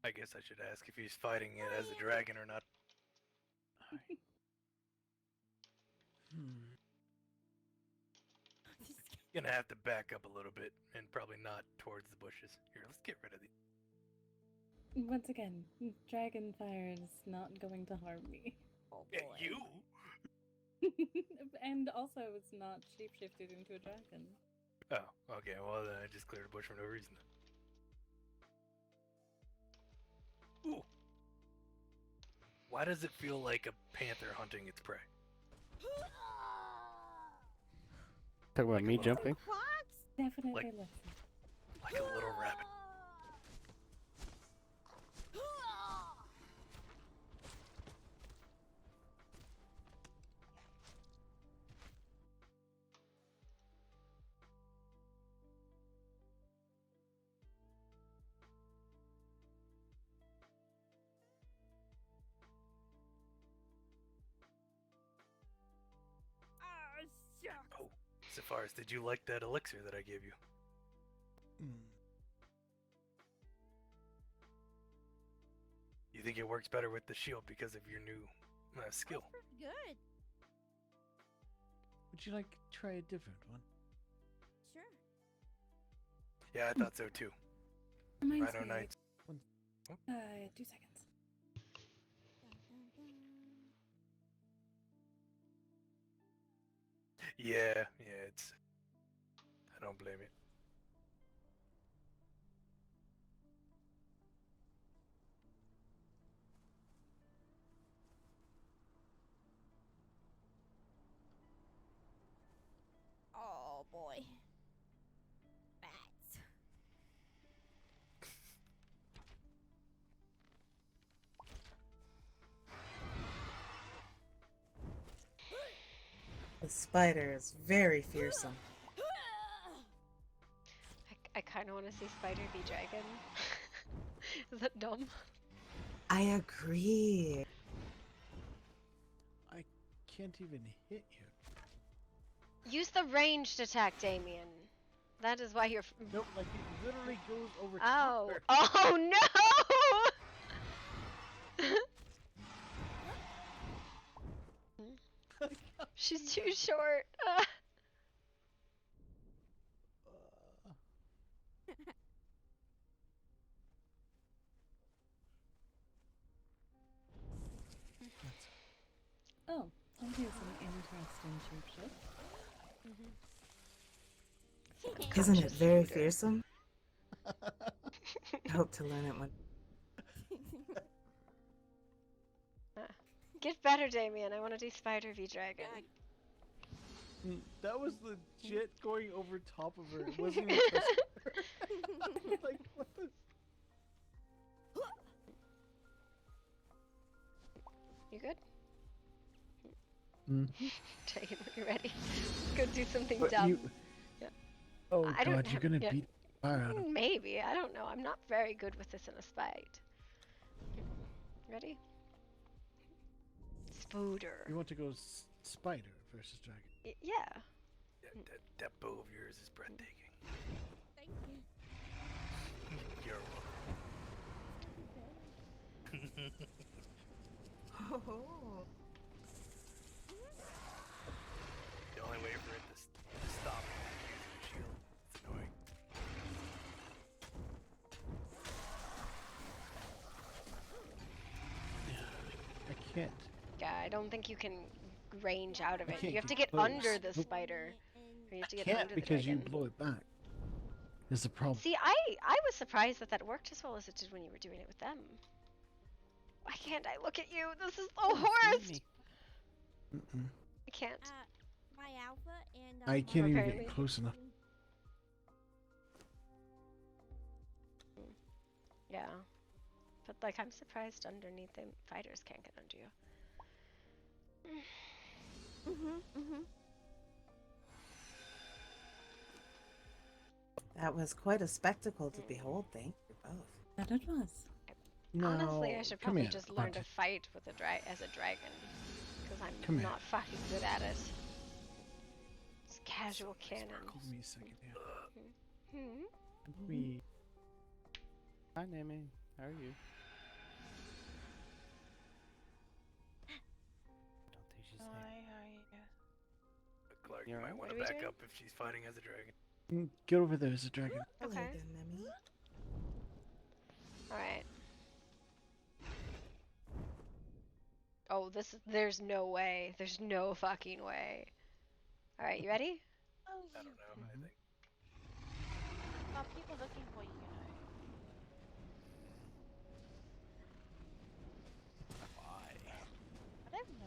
I guess I should ask if he's fighting it as a dragon or not. Gonna have to back up a little bit and probably not towards the bushes. Here, let's get rid of these. Once again, dragon fire is not going to harm me. Oh Yeah, boy. you? And also, it's not shapeshifted into a dragon. Oh, okay. Well, then I just cleared a bush for no reason. Ooh. Why does it feel like a panther hunting its prey? Talk about me jumping. What? Definitely Like- listen. Like a little rabbit. Ah, shucks. Oh, Sephiroth, did you like that elixir that I gave you? You think it works better with the shield because of your new skill? That's pretty good. Would you like to try a different one? Sure. Yeah, I thought so too. Reminds Rhino me. Knights. 2 seconds. Dun, dun, dun. Yeah, it's... I don't blame you. Oh boy. Bats. The spider is very fearsome. I kind of want to see Spider be dragon. Is that dumb? I agree. I can't even hit you. Use the ranged attack, Damien. That is why you're. Nope, like it literally goes over Oh! top Oh no! She's too short. Oh, I'll do some interesting shapeshift. Isn't it very fearsome? I hope to learn it one. Get better, Damien. I want to do Spider v Dragon. That was legit going over top of her. It wasn't even touching her. Like, what the? You good? Mm. Dragon, when you're ready. Let's go do something But dumb. you- Yeah. Oh I don't god, you're have- gonna yeah. beat the fire out of him. Maybe. I don't know. I'm not very good with this in a fight. Ready? Spooder. You want to go spider versus dragon? Yeah. That bow of yours is breathtaking. Thank you. You're welcome. Oh. The only way for it to stop is using the shield. It's annoying. I can't. Yeah, I don't think you can range out of I it. can't You have to get get under close. the Nope. spider. Or you have to get Can't under the because you dragon. blow it back. Is the problem. See, I was surprised that that worked as well as it did when you were doing it with them. Why can't I look at you? This is the worst! Mm-mm. I can't. My alpha and I can't even Apparently. get close enough. Yeah. But, like, I'm surprised underneath the fighters can't get under you. That was quite a spectacle to behold, thank you both. That it was. No, Honestly, I should come probably here, just learn to Artemis. fight with as a dragon. Because I'm Come here. not fucking good at it. It's casual cannons. Give me a second here. Hmm? We. Hi, Nami. How are you? Don't think she's there. Clark, You you might alright? want What to are we back doing? up if she's fighting as a dragon. Get over there as a dragon. Hello Okay. again, Nemi. Alright. Oh, there's no way. There's no fucking way. Alright, you ready? Oh, I don't know. I Mhm. think. People looking for you, you know. Why? I don't know.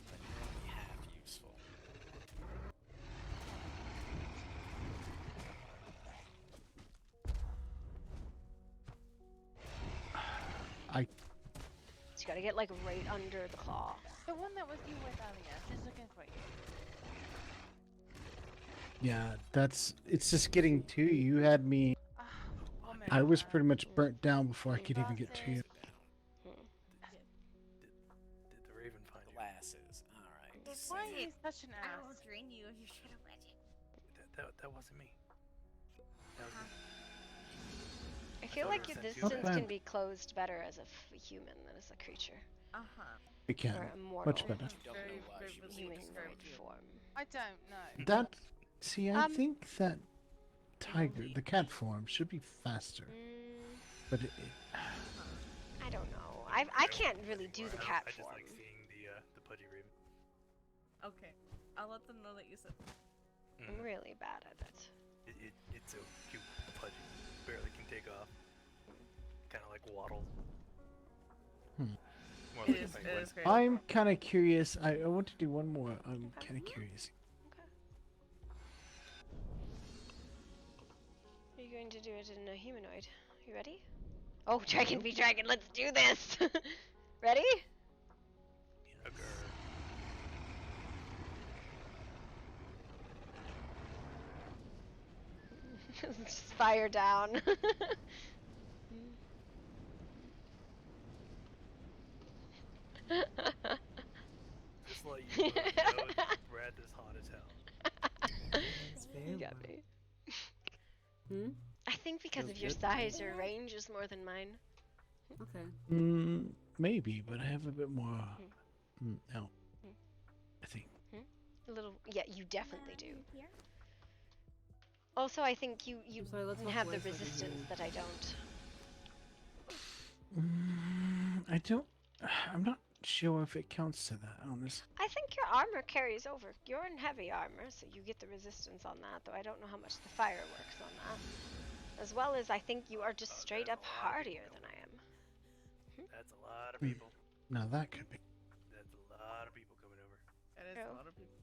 But you're only half useful. So you gotta get like right under the claw. The one that was you with earlier, just looking for you. Yeah, it's just getting to you. You had me. Ah, woman. I was pretty much burnt down before I could even get to you. Sit down. Did the raven find you? Glasses. Alright. Why are you such an I will ass? drain you if you try to wedge it. That wasn't me. That was me. I feel thought like it your was sent to distance you. can be closed better as a human than as a creature. We can. Or a mortal Much better. You don't know why she was human looking bird for you. form. I don't know. That. See, I Um, think that tiger, the cat form, should be faster. But I don't know. I can't really do the cat I just form. like seeing the pudgy raven. Okay, I'll let them know that you said. I'm really bad at it. It's so cute, pudgy. Barely can take off. Kind of like waddles. More like a penguin. It is great. I'm kind of curious. I want to do one more. I'm kind of curious. Are you going to do it in a humanoid? You ready? Oh, dragon v dragon, let's do this! Ready? Just fire down. Just let you know, Brad is hot as hell. It's You very got warm. me. Hmm? I think because Feels of your good. size, your range is more than mine. Okay. Maybe, but I have a bit more. No. I think. A little, yeah, you definitely do. Here? Also, I think you I'm sorry, let's walk have the away so I can hear resistance you. that I don't. I don't. I'm not sure if it counts to that, honestly. I think your armor carries over. You're in heavy armor, so you get the resistance on that, though I don't know how much the fire works on that. As well as I think you are just straight up hardier than I am. That's a lot of people. Now that could be. That's a lot of people coming over. It is Oh. a lot of people.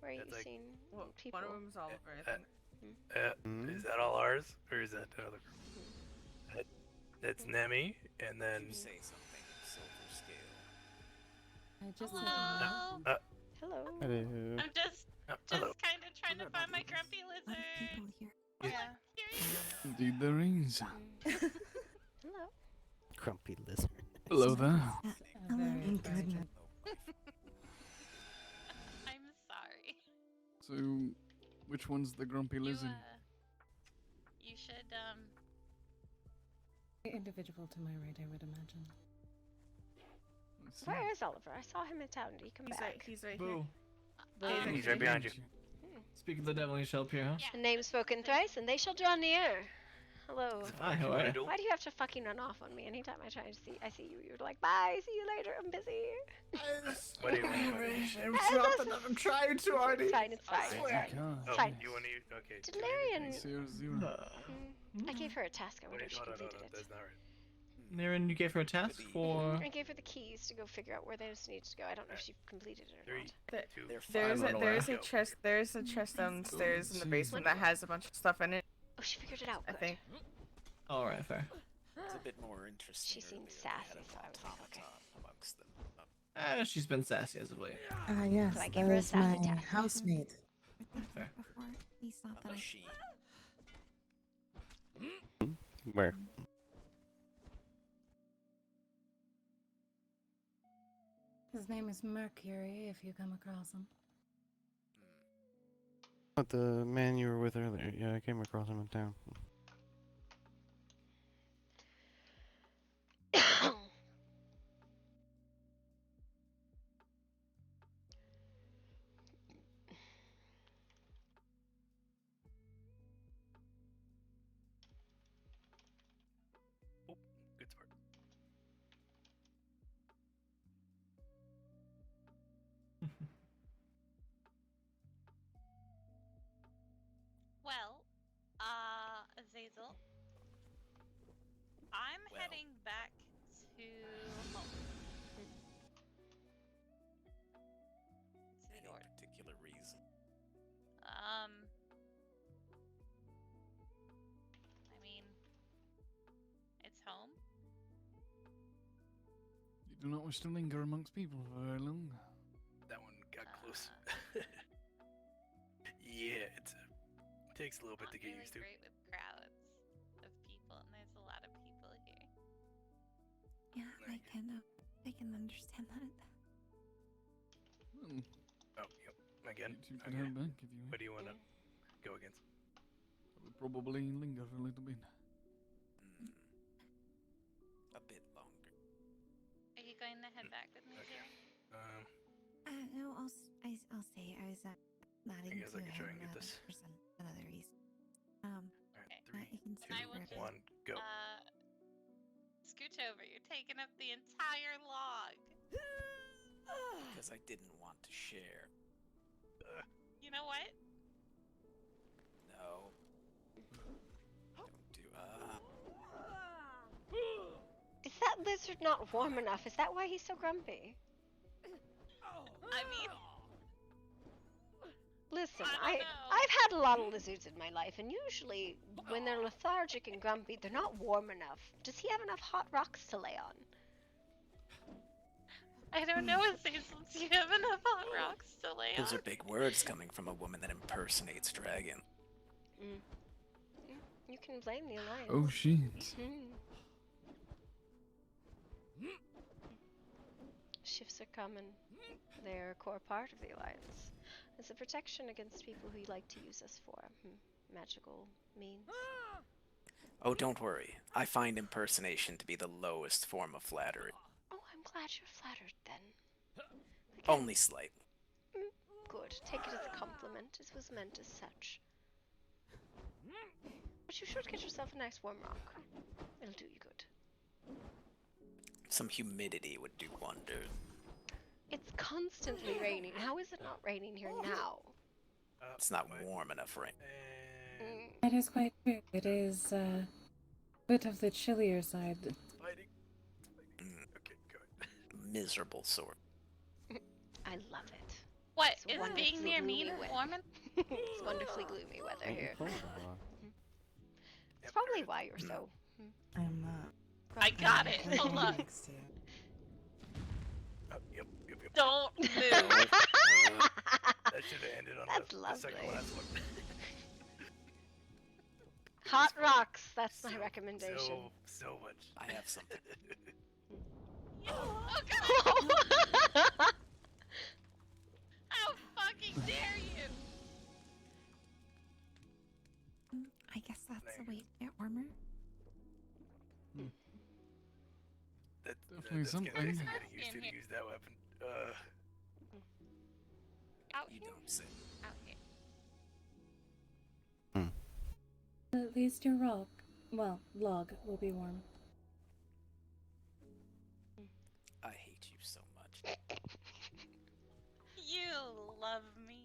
Where are you That's like- seeing Well, people? one of them's Oliver, I think. Is that all ours, or is that another group? That's Nemi, and then You say something, silver scale. I just said Hello. hello. Hello. Hello. I'm just hello. kind of trying to find my grumpy lizard. Yeah. Indeed there is. Hello. Grumpy lizard. Hello there. A very Thank very goodness. I'm sorry. So, which one's the grumpy lizard? You should, individual to my right, I would imagine. Let's see. Where is Oliver? I saw him in town. Did he come He's back? right. He's right here. Boo. He's right behind you. Speak of the devil, you shall appear, huh? A name spoken thrice, and they shall draw near. Hello. Hi, how are you? Why do you have to fucking run off on me anytime I try to see? I see you. You're like, bye. See you later. I'm busy. What do you want? I'm trying to already. It's fine. It's fine. It's fine. Oh, Fine. you want to? Okay. Did Larian? 0-0. I gave her a task. I wonder Wait, if she hold on, completed it. That's not right. Naren, you gave her a task for. I gave her the keys to go figure out where those need to go. I don't know if she completed it or 3, not. 2. They're There's fine. a, there's a chest. There's a chest downstairs in the basement that has a bunch of stuff in it. Oh, she figured it out. I Good. think. Alright, fair. It's a bit more interesting. She seemed earlier. They had sassy, an so I was like, okay. automaton amongst them. She's been sassy as of late. Yes, So I gave that her a is my sassy task. housemate. Fair. A machine. Where? His name is Mercury, if you come across him. Not the man you were with earlier. Yeah, I came across him in town. Azazel. I'm Well. heading back to home. To Any your. particular reason? I mean, it's home. You do not wish to linger amongst people for very long. That one got close. Yeah, takes a little bit Not to get really used to. great with crowds of people, and there's a lot of people here. Yeah, I can understand that. Well, Oh, yep. Again. you can Okay. head back if you What wish. do you want to go against? I would probably linger for a little bit. A bit longer. Are you going to head back with me, Okay. Jerry? No, I'll say I was nodding guess to I can try him and get this. for another reason. Alright, Okay. 3, you can 2, stay I will just, 1, go. Scooch over. You're taking up the entire log. Because I didn't want to share. You know what? No. Don't do. Is that lizard not warm enough? Is that why he's so grumpy? I mean, Listen, I don't know. I've had a lot of lizards in my life, and usually when they're lethargic and grumpy, they're not warm enough. Does he have enough hot rocks to lay on? I don't know, Azazel. Do you have enough hot rocks to lay on? Those are big words coming from a woman that impersonates dragon. You can blame the alliance. Oh shit. Shifts are coming. They're a core part of the alliance. It's a protection against people who like to use us for magical means. Oh, don't worry. I find impersonation to be the lowest form of flattery. Oh, I'm glad you're flattered then. Only slightly. Good. Take it as a compliment. It was meant as such. But you should get yourself a nice warm rock. It'll do you good. Some humidity would do wonders. It's constantly raining. How is it not raining here now? It's not warm enough, right? That is quite true. It is a bit of the chillier side. Fighting. Okay, go ahead. Miserable sort. I love it. What? It's Is wonderfully being near me gloomy weather. warming? It's wonderfully gloomy weather here. It's probably why you're so. I'm not. I got it. I'm Hold on. next to you. Yep. Don't move. That should have ended on That's the second lovely. last one. Hot rocks. That's my recommendation. So much. I have something. Oh god! How fucking dare you! I guess that's the way to get warmer. Definitely That's something. gonna take some getting used to use that weapon. Out You here. don't say. Out here. At least your log will be warm. I hate you so much. You love me.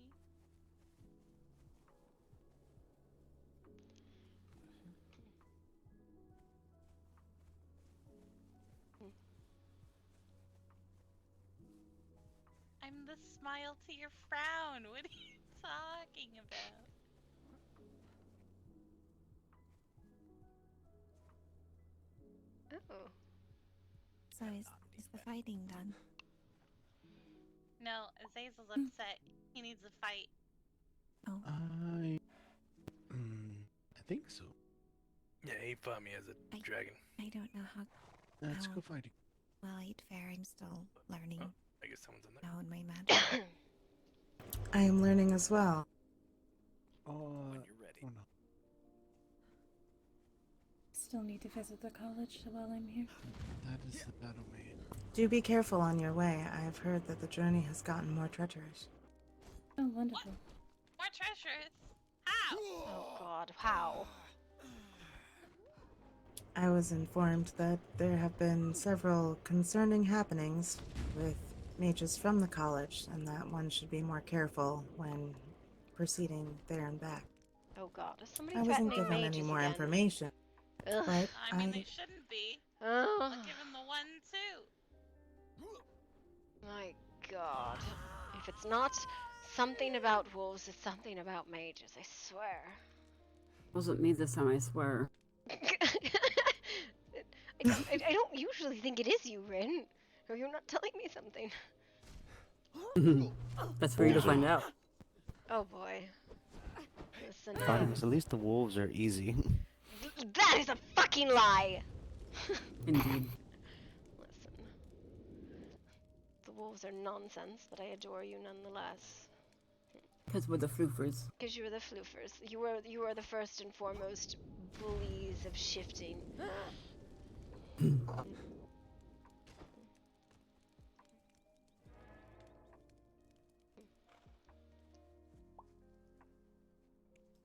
I'm the smile to your frown. What are you talking about? Oh. So is the fighting done? No, Azazel's upset. He needs a fight. Oh. I think so. Yeah, he fought me as a dragon. I don't know how Let's Oh. go fighting. well I'd fare. I'm still learning Oh, I guess someone's in there. now in my magic. I am learning as well. When you're ready. Oh no. Still need to visit the college while I'm here. That is the battle man. Do be careful on your way. I have heard that the journey has gotten more treacherous. Oh, wonderful. More treacherous. How? Oh god, how? I was informed that there have been several concerning happenings with mages from the college, and that one should be more careful when proceeding there and back. Oh God, is somebody I wasn't threatening given mages any more again? information, Ugh. but I mean, they shouldn't be. Ugh. I'll give him the 1-2. My God. If it's not something about wolves, it's something about mages, I swear. Wasn't me this time, I swear. I don't usually think it is you, Rin. Or you're not telling me something. That's for you to find out. Oh boy. Listen, Artemis, at least the wolves are easy. that is a fucking lie! Indeed. Listen. The wolves are nonsense, but I adore you nonetheless. Because we're the floofers. Because you were the floofers. You are the first and foremost bullies of shifting.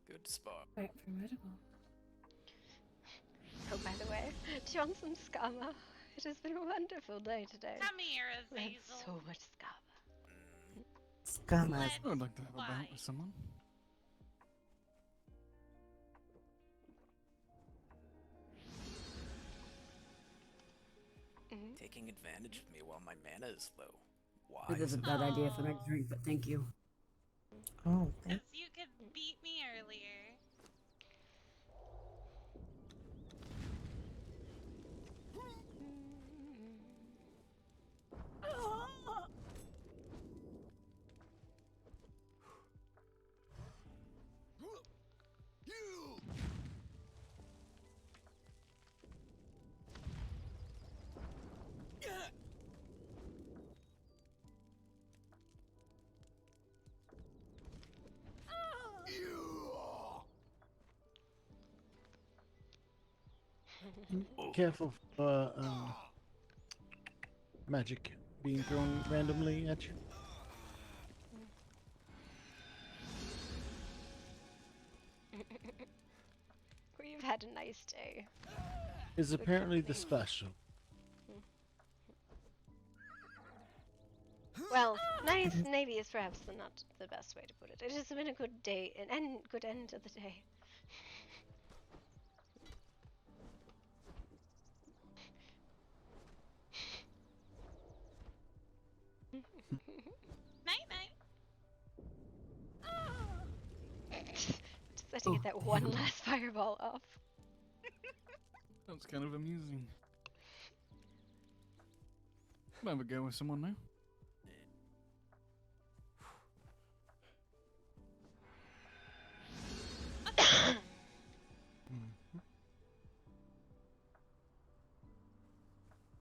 Good spot. Quite formidable. Oh, by the way, do you want some scamma? It has been a wonderful day today. Come here, We had Azazel. so much scamma. Scammer. Let's I would like to have a fly. bout with someone. Taking advantage of me while my mana is low. Why? It is a bad idea for my drink, but thank you. Oh, Because you could beat me earlier. Careful magic being thrown randomly at you. We've had a nice day. Is apparently the special. Well, nice maybe is perhaps not the best way to put it. It has been a good day, and good end of the day. Night night. Just had to get that one last fireball off. That's kind of amusing. I'll have a go with someone now.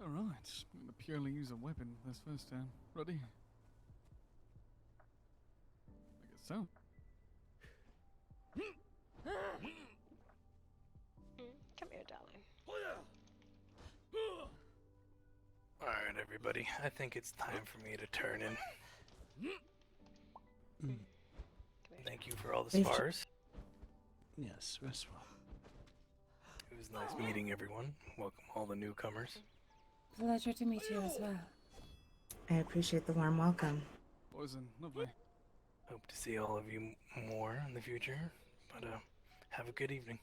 Alright, I'm gonna purely use a weapon this first time. Ready? I guess so. Come here, darling. Alright, everybody. I think it's time for me to turn in. Thank you for all the spars. Yes, rest well. It was nice meeting everyone. Welcome all the newcomers. Pleasure to meet you as well. I appreciate the warm welcome. Poison, lovely. Hope to see all of you more in the future. But have a good evening.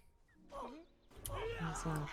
As well.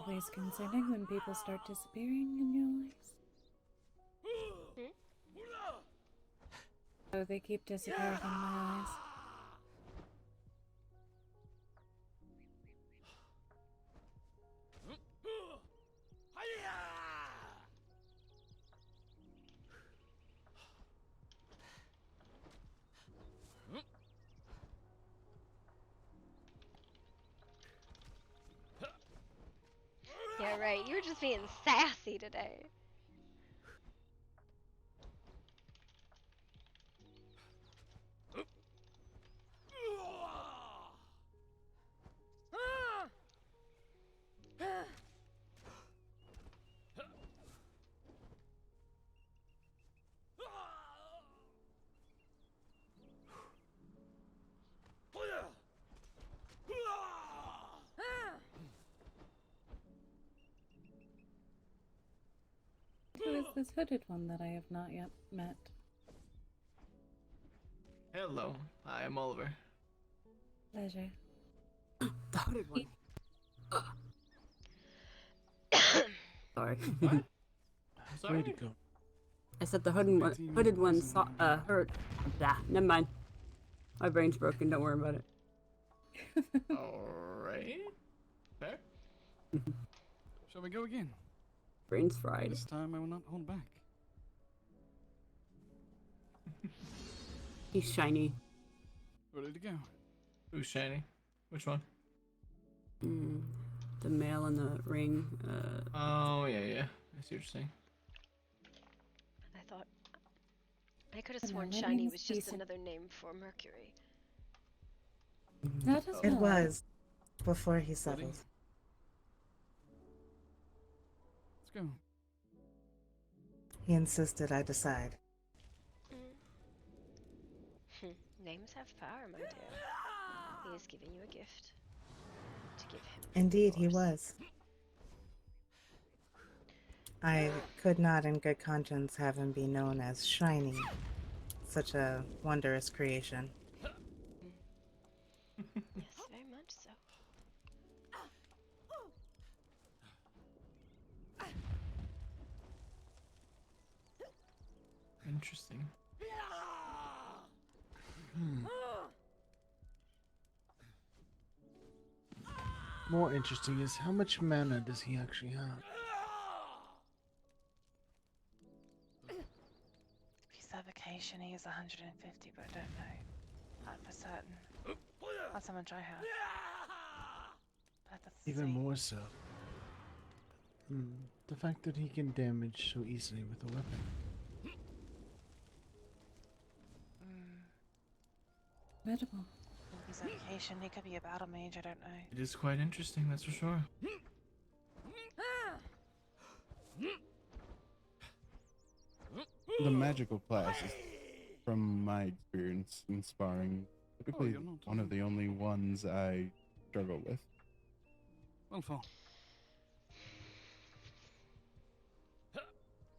Always concerning when people start disappearing in your lives. Oh, they keep disappearing in my eyes. Alright, you're just being sassy today. Who is this hooded one that I have not yet met? Hello, I am Oliver. Pleasure. The hooded one. Sorry. I'm Way sorry. to go. I said the hooded one saw, hurt. Nah, never mind. My brain's broken, don't worry about it. Alright. Fair. Shall we go again? Brain's fried. This time I will not hold back. He's shiny. Ready to go. Who's shiny? Which one? The male in the ring. Oh, yeah. I see what you're saying. I could have Hello, sworn my shiny name's was just Decent. another name for Mercury. That as It well. was before he settled. Let's go. He insisted I decide. Names have power, my dear. He is giving you a gift. To give him. Indeed, he yours. was. I could not in good conscience have him be known as Shiny, such a wondrous creation. Yes, very much so. Interesting. More interesting is how much mana does he actually have? Suffocation, he is 150, but I don't know. Not for certain. That's how much I have. But that's Even more so. The fact that he can damage so easily with a weapon. Incredible. Suffocation, he could be a battle mage, I don't know. It is quite interesting, that's for sure. The magical class is, from my experience in sparring, typically you're not one of the only ones I struggle with. Well, fall.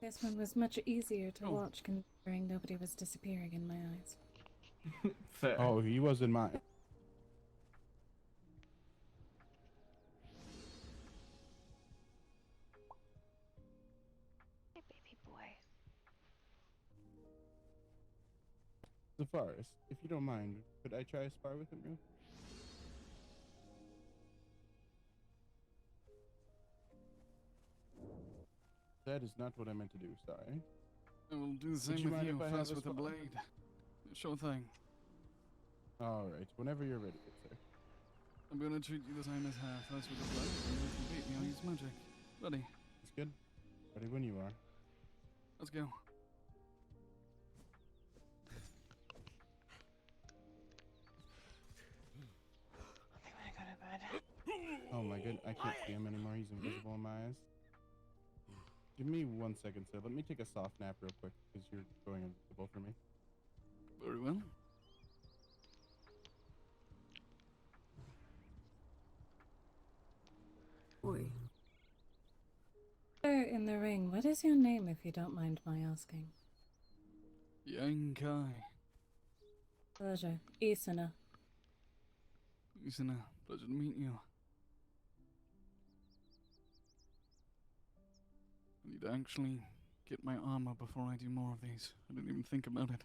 This one was much easier to watch considering nobody was disappearing in my eyes. Fair. Oh, he was in mine. Hey, baby boy. Zafaris, if you don't mind, could I try a spar with him real? That is not what I meant to do, sorry. I will do the Would same you with mind you, if I have first a with a spot? blade. Sure thing. Alright, whenever you're ready, good sir. I'm gonna treat you the same as her. First with a blade, and if you beat me, I'll use magic. Ready? That's good. Ready when you are. Let's go. I think I'm gonna go to bed. Oh my god, I can't see him anymore. He's invisible in my eyes. Give me 1 second, sir. Let me take a soft nap real quick, because you're going invisible for me. Very well. Boy. Sir in the ring, what is your name if you don't mind my asking? Yang Kai. Pleasure. Isana. Listen, pleasure to meet you. I need to actually get my armor before I do more of these. I didn't even think about it.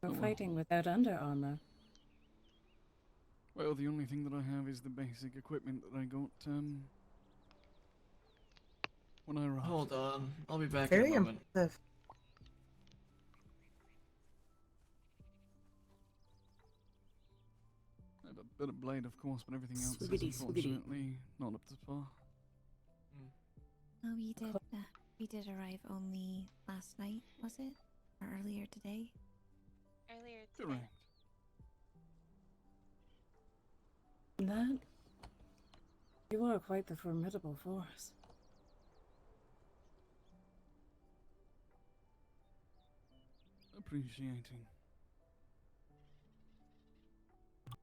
You're Oh, well. fighting without under armor. Well, the only thing that I have is the basic equipment that I got, when I arrived. Hold on, I'll be back Very in a moment. impressive. I have a Better blade, of course, but everything else Swiggity, is swiggity. unfortunately not up to par. Oh, we did arrive only last night, was it? Or earlier today? Earlier today. Correct. That. You are quite the formidable force. Appreciating.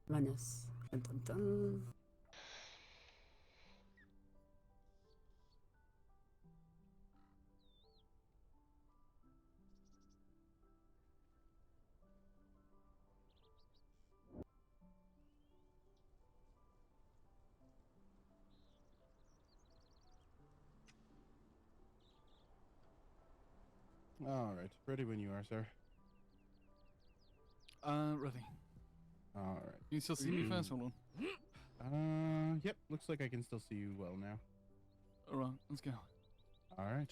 Menace. Dun, dun, dun. All right, ready when you are, sir. Ready. All right. Can you still see me first? Hold on. Yep. Looks like I can still see you well now. All right, let's go. All right.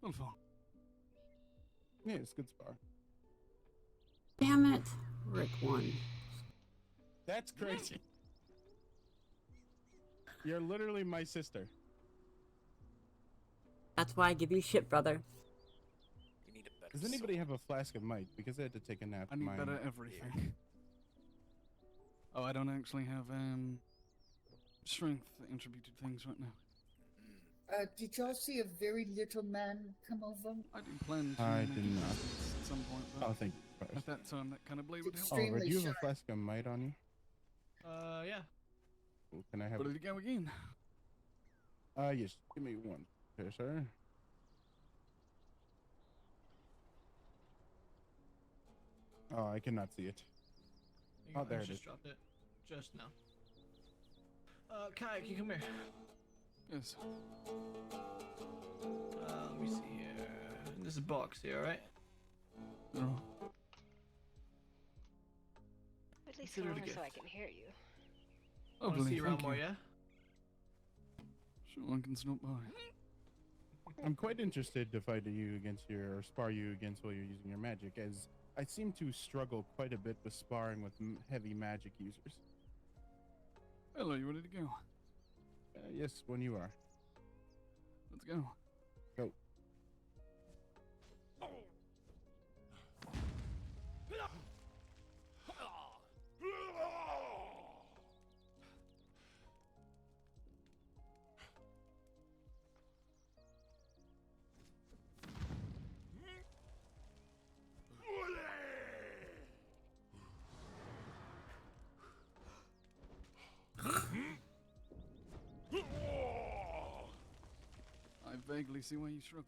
Well, fine. Yeah, it's good spar. Damn it. Rick won. That's crazy. You're literally my sister. That's why I give you shit, brother. You need a better Does anybody have a flask of might? Because I had to take a nap. I need Mine better here. everything. Oh, I don't actually have strength attributed things right now. Did y'all see a very little man come over? I do plan to I make did it not. at some point, but Oh, thank you. at that time, that kind of blade would help. Oliver, do you have a sharp. flask of might on you? Yeah. Ooh, can I have Ready to go again? Yes. Give me one. Here, sir. Oh, I cannot see it. You Oh, go, there I it just is. dropped it. Just now. Kai, can you come here? Yes. Let me see here. This is a box here, alright? No. At least Consider it a longer so I gift. can hear you. Wanna Lovely, see you around thank more, you. yeah? Sure, I can stop by. I'm quite interested to fight you against or spar you against while you're using your magic, as I seem to struggle quite a bit with sparring with heavy magic users. Hello, you ready to go? Yes, when you are. Let's go. Go. vaguely see why you shrug.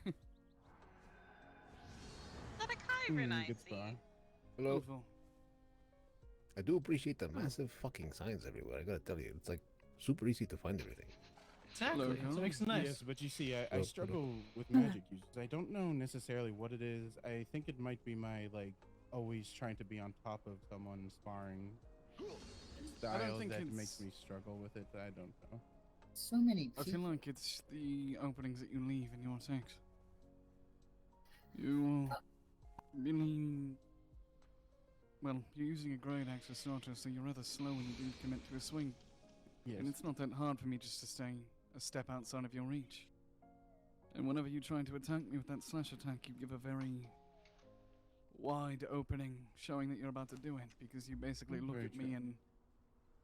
Is that a Kyron I Good see? spar. Hello. Beautiful. I do appreciate the massive fucking signs everywhere. I gotta tell you, it's like super easy to find everything. Exactly. Hello, That's what makes it nice. Yes, but you see, I Hello, struggle with magic uses. I don't know necessarily what it is. I think it might be my like always trying to be on top of someone sparring style think that it's- makes me struggle with it. I don't know. So many I feel people. like it's the openings that you leave in your attacks. You really... Well, you're using a great axe for starters, so you're rather slow when you do commit to a swing. Yes. And it's not that hard for me just to stay a step outside of your reach. And whenever you try to attack me with that slash attack, you give a very wide opening, showing that you're about to do it, because you basically look Very at me true. and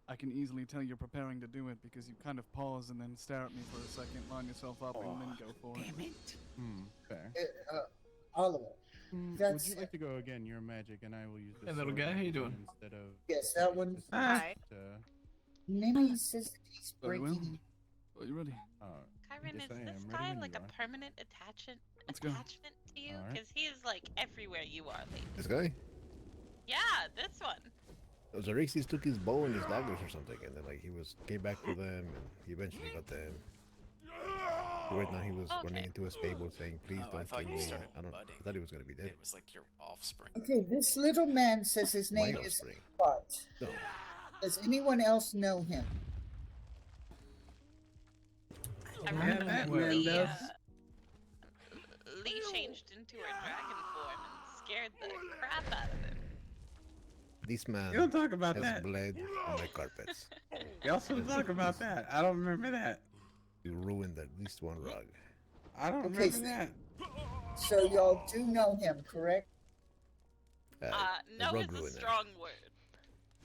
I can easily tell you're preparing to do it, because you kind of pause and then stare at me for a second, line yourself up, and then go for it. Fair. Oliver. Would That's you like to go again? Your magic, and I will use this. Hey, little guy, how you doing? Instead of yes, that one. Hi. Nemi says that he's Very well. breaking. Are you ready? Kyron, Yes, is I am. this Ready guy when like you a are. permanent attachment Let's go. to you? Alright. Because he's like everywhere you are lately. This guy? Yeah, this one. Xerxes took his bow and his daggers or something, and then like came back to them, and he eventually got them. Right now he was running into a stable saying, "Please Oh, I don't thought kill you me." started I budding. thought he was gonna be dead. It was like your offspring. Okay, this little man says his My name is offspring. Bart. No. Does anyone else know him? I Yeah, remember that when man does. Lee changed into her dragon form and scared the crap out of him. This man You don't talk about has that. bled on my carpets. You also talk about that. I don't remember that. You ruined at least one rug. I don't Okay, remember that. So y'all do know him, correct? The No rug is a ruiner. strong word.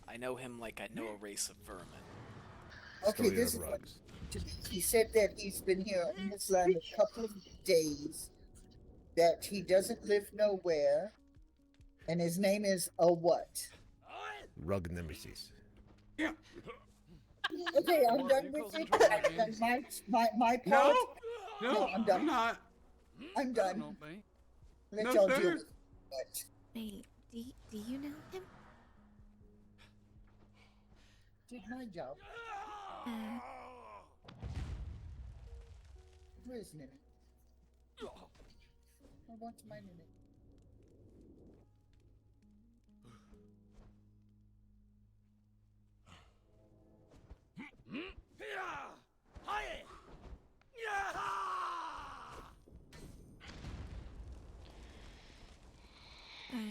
I know him like I know a race of vermin. Okay, Story this of is what rugs. he said, that he's been here in this land a couple of days, that he doesn't live nowhere, and his name is a what? Rug nemesis. Yeah. Okay, I'm done with it. I've done my part. No, I'm done. I'm not. I'm done. Not me. Let No, y'all sir. deal with it. Wait, do you know him? Did my job. Where's Nene? I want my Nene.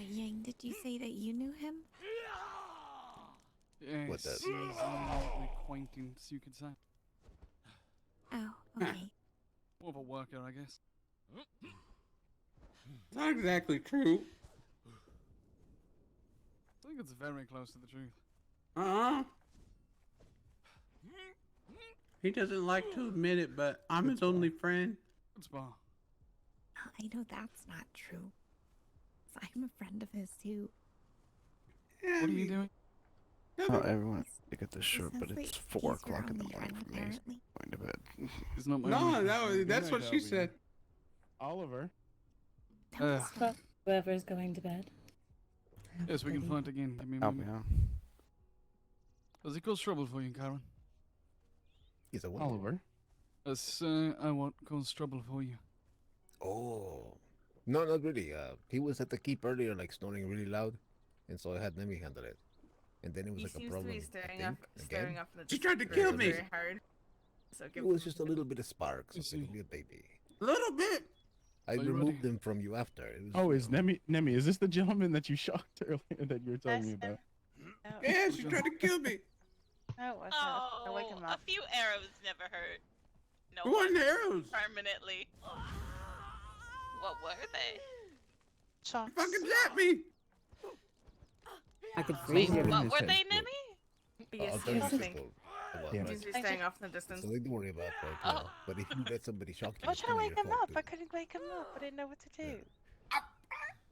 Yang, did you say that you knew him? Yes, What does? he's an acquaintance, you could say. Oh, okay. More of a worker, I guess. Not exactly true. I think it's very close to the truth. He doesn't like to admit it, but I'm his only friend. Good spar. I know that's not true. 'Cause I'm a friend of his too. Yeah, What are you doing? Oh, everyone, to get this short, says but that it's he's 4 your o'clock in the only morning friend, for me. apparently. Going to bed. It's not my No, only- that's what she Albion. said. Oliver. Whoever's going to bed. Yes, we can fight again. Give me a I'll moment. be on. Does it cause trouble for you, Karen? He's a what? Oliver. I won't cause trouble for you. Oh. No, not really. He was at the keep earlier, like snoring really loud, and so I had Nemi handle it. And then it was He like a seems problem. to be staring I up, think, staring again. off in the She tried to distance kill me. very hard. So It give was just a little bit of sparks. It's like a little baby. Little bit. I Are you removed ready? them from you after. It was, Oh, is Nemi? Is this the gentleman that you shocked earlier that you were telling me about? No. Yeah, she tried to kill me. No, I wake him A up. few arrows never hurt. No Who are one the arrows? permanently. What were they? Shots. Fucking zap me. I could So freeze he you. had in What his were head, they, but- Nemi? Yes, I'll tell yes, you I think. pistol. Yeah. Seems to be staring off in the distance. Something to worry about, but, but if you let somebody shock you, I was it's trying to kinda wake your him fault, up. too. I couldn't wake him up. I didn't know what to do. Yeah.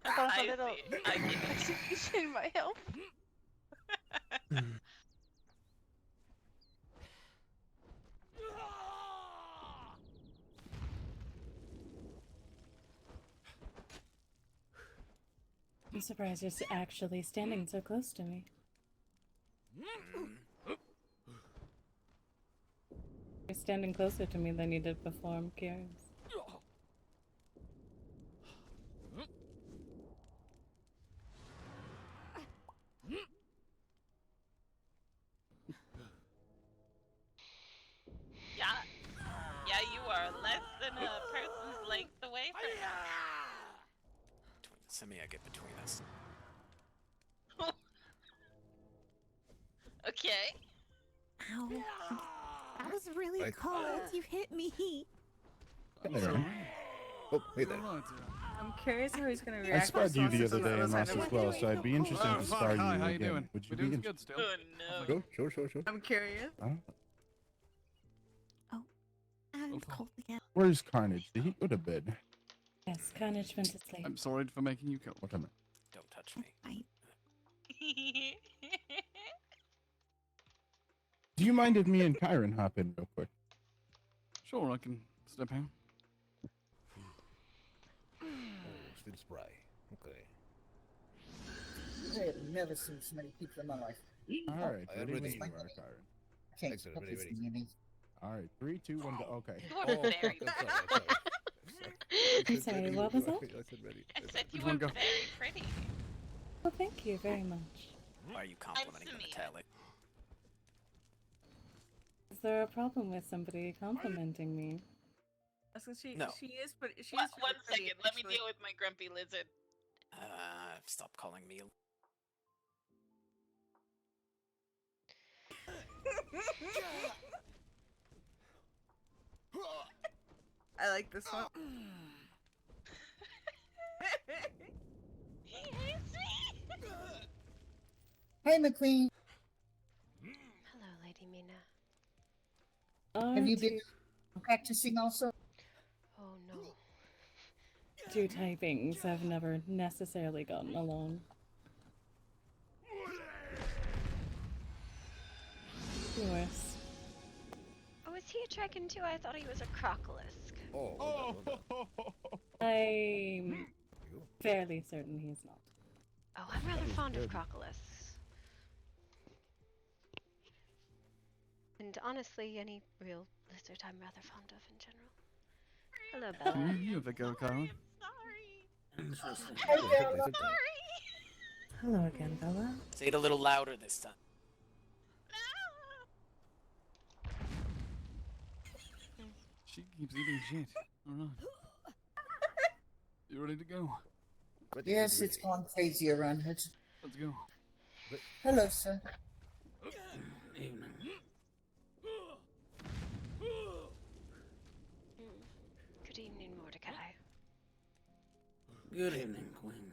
I thought I a little see. I get it. execution might help. I'm surprised you're actually standing so close to me. You're standing closer to me than you did before, I'm curious. Yeah. Yeah, you are less than a person's length away from me. Semi, I get between us. Okay. Ow. That was really Right. cold. You hit me. There. Oh, hey there. I'm curious how he's gonna I react. sparred you once the he's other on day and other lost side as of well, it. so I'd be interested to spar you Hi, how you again. doing? Would you We're be doing interested? good still. Oh no. Sure. I'm curious. I'm cold again. Where's Carnage? Did he go to bed? Yes, Carnage went to sleep. I'm sorry for making you kill. What time? Don't touch me. Fine. Do you mind if me and Kyron hop in real quick? Sure, I can step in. Oh, still spry. Okay. I have never seen so many people in my life. All right, I am ready when ready. you are, Kyron. Can't Excellent, stop ready, this ready. meeting. All right, 3, 2, 1, go. Okay. You were very I'm sorry, what was that? I said ready. I said you Which were one go? very pretty. Well, thank you very much. Why are you complimenting the Samia. metallic? Is there a problem with somebody complimenting me? No. She is, but she is. One really pretty, second, let me actually. deal with my grumpy lizard. Stop calling me. I like this one. He hates me. Hey, McQueen. Hello, Lady Mina. Have you been practicing also? Oh no. Two typings have never necessarily gotten along. Worse. Oh, is he a dragon too? I thought he was a crocolisk. Oh. I'm fairly certain he's not. Oh, I'm rather fond of crocolisks. And honestly, any real lizard I'm rather fond of in general. Hello, Bella. You have a go, Kyron. Hello again, Bella. Say it a little louder this time. She keeps eating shit. Alright. You ready to go? Yes, it's gone crazy around here. Let's go. Hello, sir. Good evening, Mordecai. Good evening, Queen.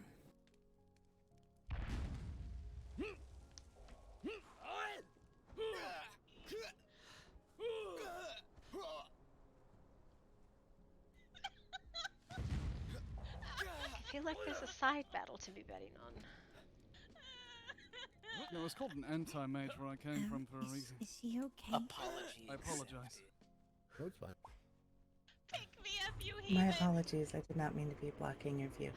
I feel like there's a side battle to be betting on. No, it's called an anti-mage where I came from for a reason. Is she okay? Apologies. I apologize. No, it's fine. Pick me up, you My heathen. apologies. I did not mean to be blocking your view.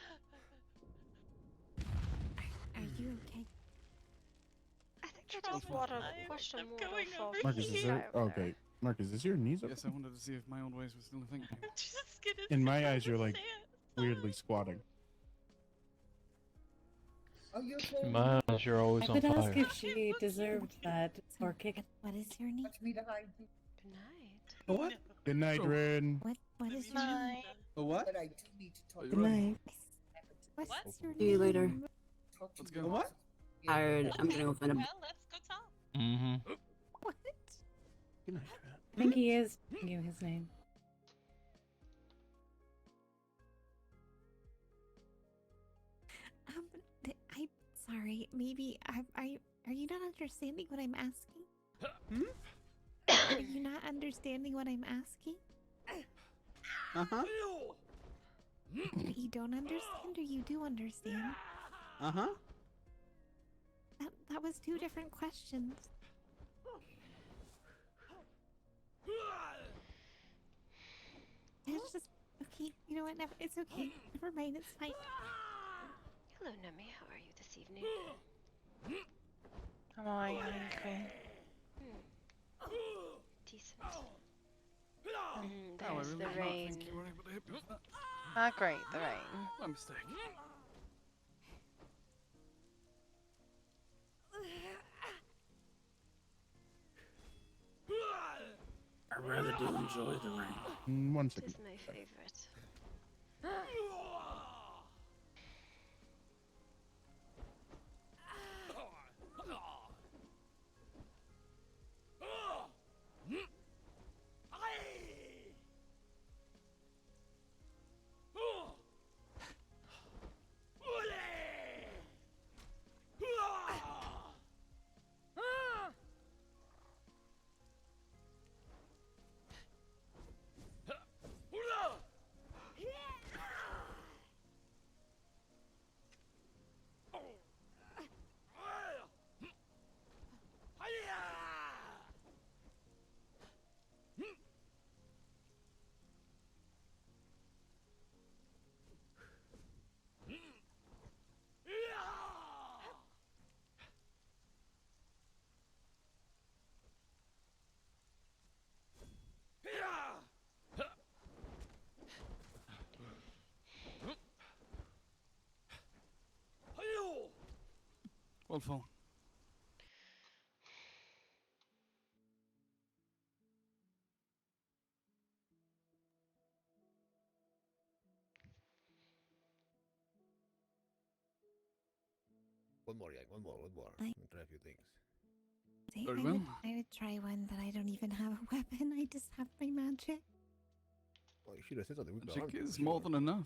Are you okay? I think I just washed a I'm water going for over Marcus, is there? over Okay. Mark, is this your knees up? Yes, I wanted to see if my old ways were still a thing. Just gonna In sit my on eyes, the you're like sand. weirdly squatting. Oh, you're Mine is you're always I on could ask fire. if she deserved that or kick. What is your name? Want me to hide you? Good night. A what? Good night, Sure. Rin. What is your name? A what? But I do need to talk Are you Good ready? night. What's What? your See you name? later. talk to Let's you. go. A what? Tired. I'm gonna go find him. Well, let's go talk. Mm-hmm. What? Good night, Ren. I think he is giving you his name. I'm sorry. Maybe are you not understanding what I'm asking? Are you not understanding what I'm asking? Uh-huh. You don't understand, or you do understand? Uh-huh. That was two different questions. It's just okay. You know what? Never, it's okay. Never mind. It's fine. Hello, Nemi. How are you this evening? I'm alright, Queen. Decent. Oh, I There's really the did not rain. think you were able to hit me with that. Ah, great, the rain. My mistake. I rather do enjoy the rain. 1 This second. is my favorite. Well, phone. One more, one more. I- Let me try a few things. Very well. I would try one, but I don't even have a weapon. I just have my magic. Well, you should have said something. We Magic could is more than enough.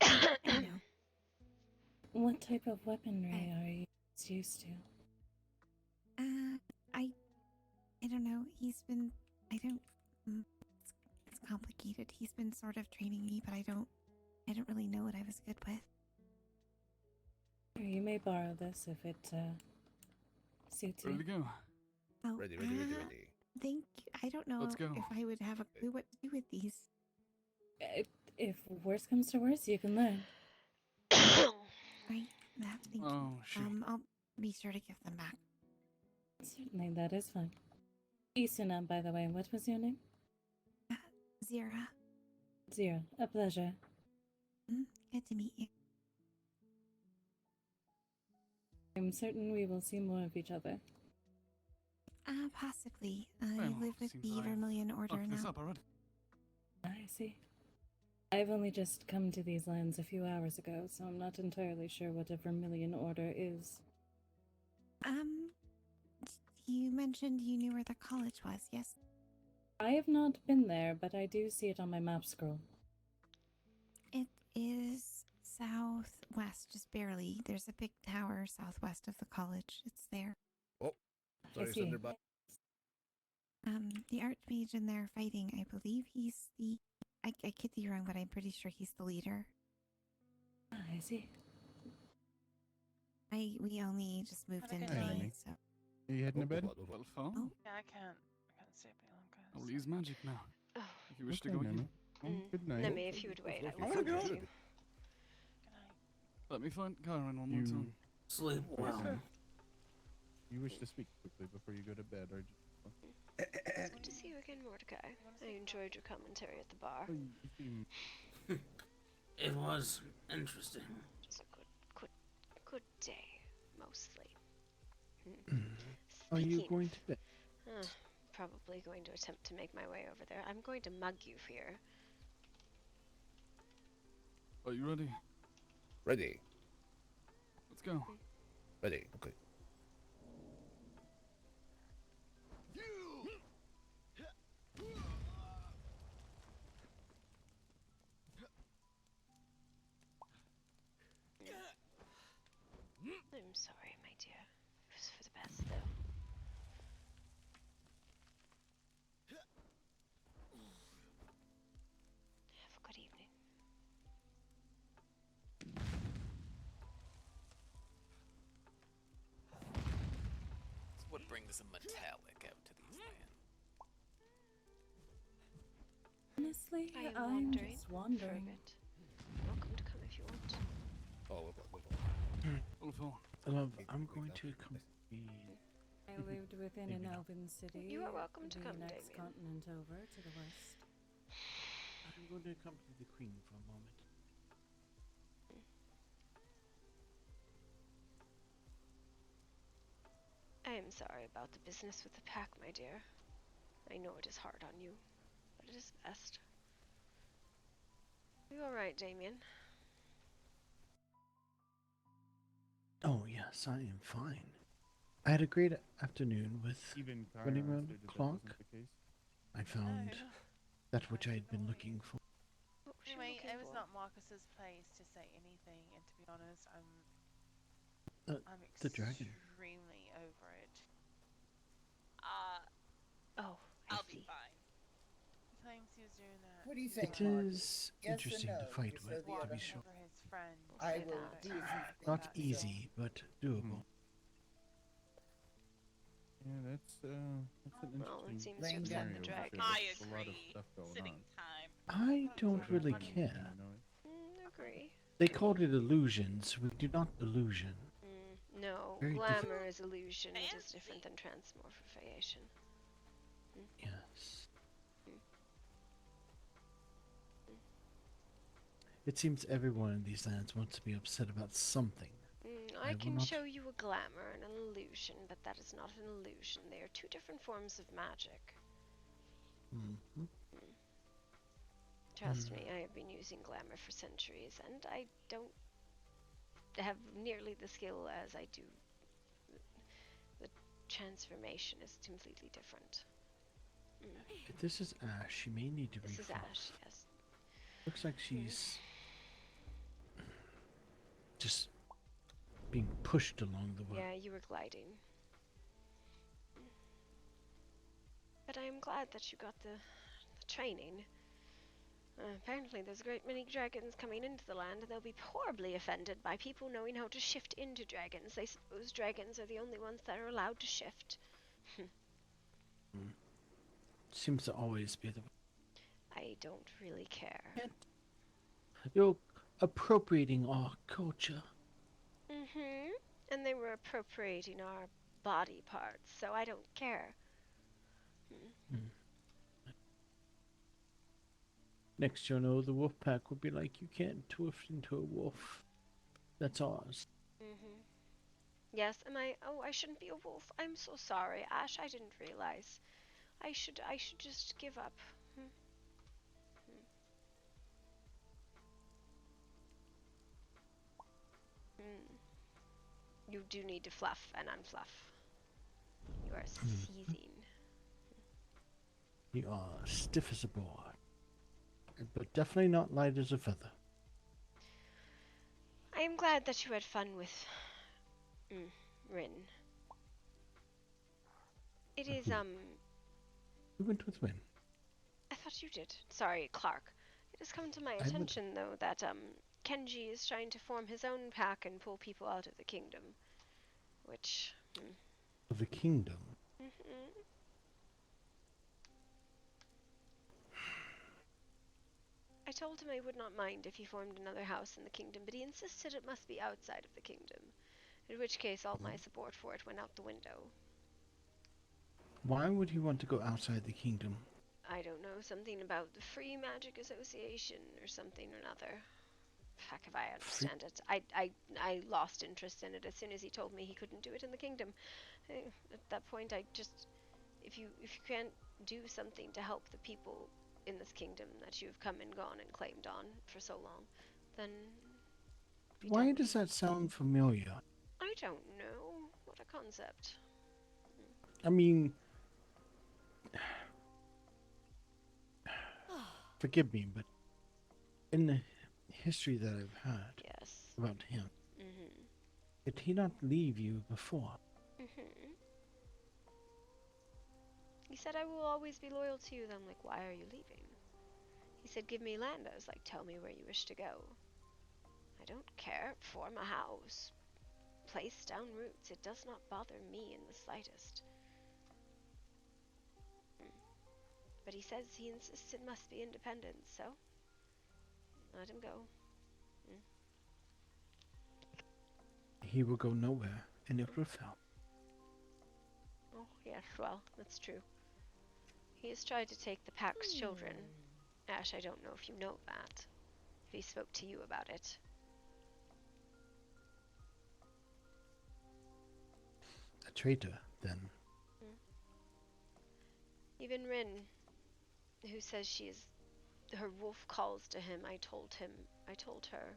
I know. What type of weaponry are you used to? I don't know. He's been. I don't. It's complicated. He's been sort of training me, but I don't really know what I was good with. You may borrow this if it suits you. Ready to go. Oh, Ready. Thank you. I don't know Let's go. if I would have a clue what to do with these. If worst comes to worst, you can learn. Right. That. Thank Oh, you. shoot. I'll be sure to give them back. Certainly, that is fine. Isuna, by the way, what was your name? Zira. Zira, a pleasure. Good to meet you. I'm certain we will see more of each other. Possibly. I Well, live with seems the I Vermilion Order fucked this now. up already. I see. I've only just come to these lands a few hours ago, so I'm not entirely sure what a Vermilion Order is. You mentioned you knew where the college was, yes? I have not been there, but I do see it on my map scroll. It is southwest, just barely. There's a big tower southwest of the college. It's there. Oh, sorry, see. Thunderbutt. The Archmage in there fighting, I believe he's the... I could be wrong, but I'm pretty sure he's the leader. I see. We only just moved in Okay. today, Enemy. so... Are you heading to bed? Well, phone. Oh. Yeah, I can't stay up any longer. I'll use magic now. Oh. If you wish to Okay, go again. Nemi. Well, good night. Nemi, if you would wait, I Oh will my come with God. you. Let me find Karen one more You, time. Sleep well. you wish to speak quickly before you go to bed, or just... It's good to see you Mordecai. I enjoyed your commentary at the bar. It was interesting. Just a good day, mostly. Are you Speaking going of, to bed? probably going to attempt to make my way over there. I'm going to mug you here. Are you ready? Ready. Let's go. Ready. Okay. I'm sorry, my dear. It was for the best, though. Have a good evening. So what brings a metallic out to these lands? Honestly, I am I'm wandering just for a wondering. bit. Welcome to come if you want. Oh, Ulfo. I'm going to accompany I lived within an elven city. You are welcome to the come, next Damien. continent over to the west. I'm going to accompany the queen for a moment. I am sorry about the business with the pack, my dear. I know it is hard on you, but it is best. Are you alright, Damien? Oh yes, I am fine. I had a great afternoon with Even running Kyra around answered the that clock. wasn't the case. I found that which I had been looking for. Anyway, it was not Marcus's place to say anything, and to be honest, I'm The dragon. extremely over it. Oh, I'll be fine. He claims he was doing that. What do you to, think, It Marcus? is Yes or interesting no? to fight Just with, so the to other be sure. over his friend. I say will that. do as you've Not been easy, but doable. Yeah, that's an Well, it interesting seems to upset scenario the for dragon. sure. I There's a lot of agree. stuff going Sitting on. time. I don't So really that's care. Agree. They called it illusions. We do not illusion. No, Very glamour is illusion. It is different than transmorphification. Yes. It seems everyone in these lands wants to be upset about something. I will can not- show you a glamour and an illusion, but that is not an illusion. They are two different forms of magic. Mhm. Trust me, I have been using glamour for centuries, and I don't have nearly the skill as I do. The transformation is completely different. If this is Ash, she may need to This is refresh. Ash, yes. Looks like she's just being pushed along the way. Yeah, you were gliding. But I am glad that you got the training. Apparently there's a great many dragons coming into the land, and they'll be horribly offended by people knowing how to shift into dragons. They suppose dragons are the only ones that are allowed to shift. Seems to always be the. I don't really care. You're appropriating our culture. And they were appropriating our body parts, so I don't care. Next, you'll know the wolf pack will be like, you can't twist into a wolf. That's ours. Yes, am I? Oh, I shouldn't be a wolf. I'm so sorry, Ash. I didn't realize. I should just give up. You do need to fluff and unfluff. You are seizing. You are stiff as a board, but definitely not light as a feather. I am glad that you had fun with Rin. It is You went with Win. I thought you did. Sorry, Clark. It has come to my attention though that Kenji is trying to form his own pack and pull people out of the kingdom. Which Of the kingdom. I told him I would not mind if he formed another house in the kingdom, but he insisted it must be outside of the kingdom. In which case all my support for it went out the window. Why would he want to go outside the kingdom? I don't know, something about the Free Magic Association or something or another. Heck, if I understand it. I lost interest in it as soon as he told me he couldn't do it in the kingdom. At that point, I just, if you can't do something to help the people in this kingdom that you've come and gone and claimed on for so long, then Why does that sound familiar? I don't know. What a concept. I mean, forgive me, but in the history that I've had Yes. about him, Mm-hmm. did he not leave you before? Mm-hmm. He said, I will always be loyal to you. Then I'm like, why are you leaving? He said, give me land. I was like, tell me where you wish to go. I don't care. Form a house. Place down roots. It does not bother me in the slightest. But he says he insists it must be independent, so let him go. He will go nowhere, and it will fail. Oh, yes, well, that's true. He has tried to take the Pack's children. Ash, I don't know if you know that. If he spoke to you about it. A traitor, then. Even Rin, who says she is, her wolf calls to him, I told her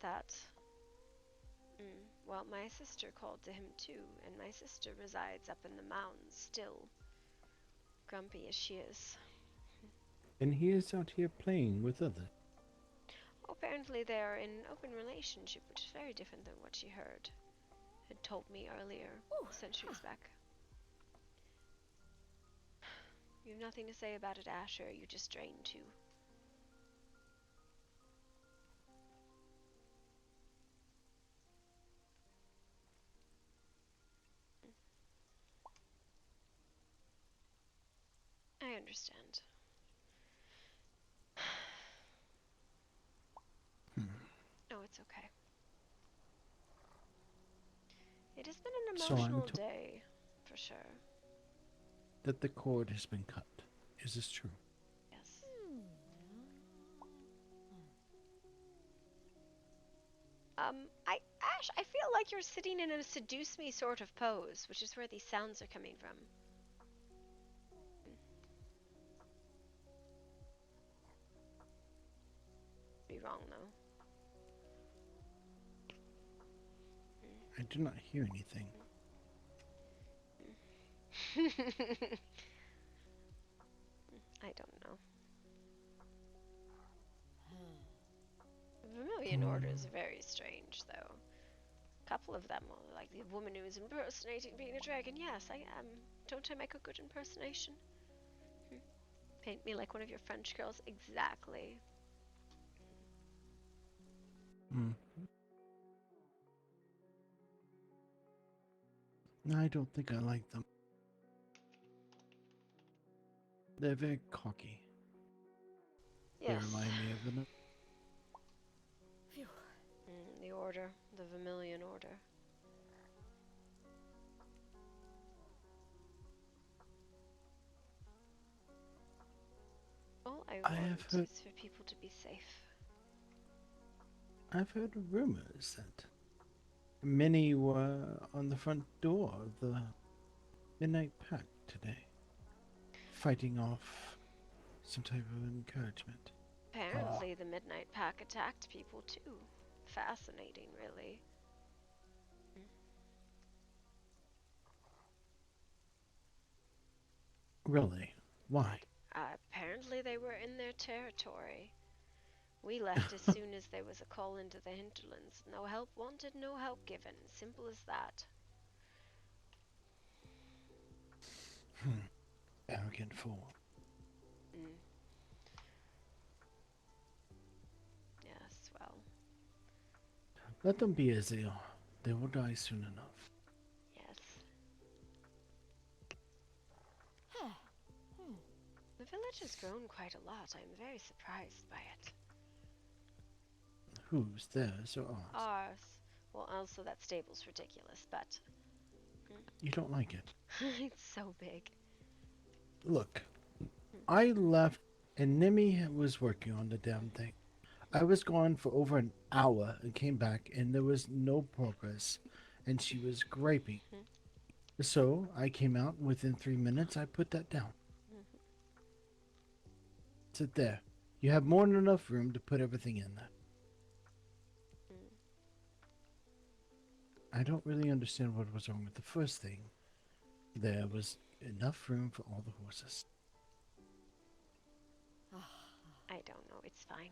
that, well, my sister called to him too, and my sister resides up in the mountains still, grumpy as she is. And he is out here playing with others. Apparently they are in an open relationship, which is very different than what she had told me earlier, centuries back. You have nothing to say about it, Asher. You just drained too. I understand. Oh, it's okay. It has been an So I'm emotional day, for sure. That the cord has been cut. Is this true? Yes. Ash, I feel like you're sitting in a seduce me sort of pose, which is where these sounds are coming from. Be wrong though. I do not hear anything. I don't know. Vermilion orders are very strange, though. A couple of them are like the woman who is impersonating being a dragon. Yes, I am. Don't I make a good impersonation? Paint me like one of your French girls. Exactly. I don't think I like them. They're very cocky. Yes. They remind me of them. The order. The Vermilion order. All I want is for people to be safe. I've heard rumors that many were on the front door of the Midnight Pact today, fighting off some type of encouragement. Apparently the Midnight Pack attacked people too. Fascinating, really. Really? Why? Apparently they were in their territory. We left as soon as there was a call into the hinterlands. No help wanted, no help given. Simple as that. Arrogant fool. Yes, well. Let them be as they are. They will die soon enough. Yes. The village has grown quite a lot. I'm very surprised by it. Whose? Theirs or ours? Ours. Well, also that stable's ridiculous, but... You don't like it? It's so big. Look, I left and Nimi was working on the damn thing. I was gone for over an hour and came back and there was no progress and she was griping. So I came out and within 3 minutes I put that down. Sit there. You have more than enough room to put everything in there. I don't really understand what was wrong with the first thing. There was enough room for all the horses. I don't know. It's fine.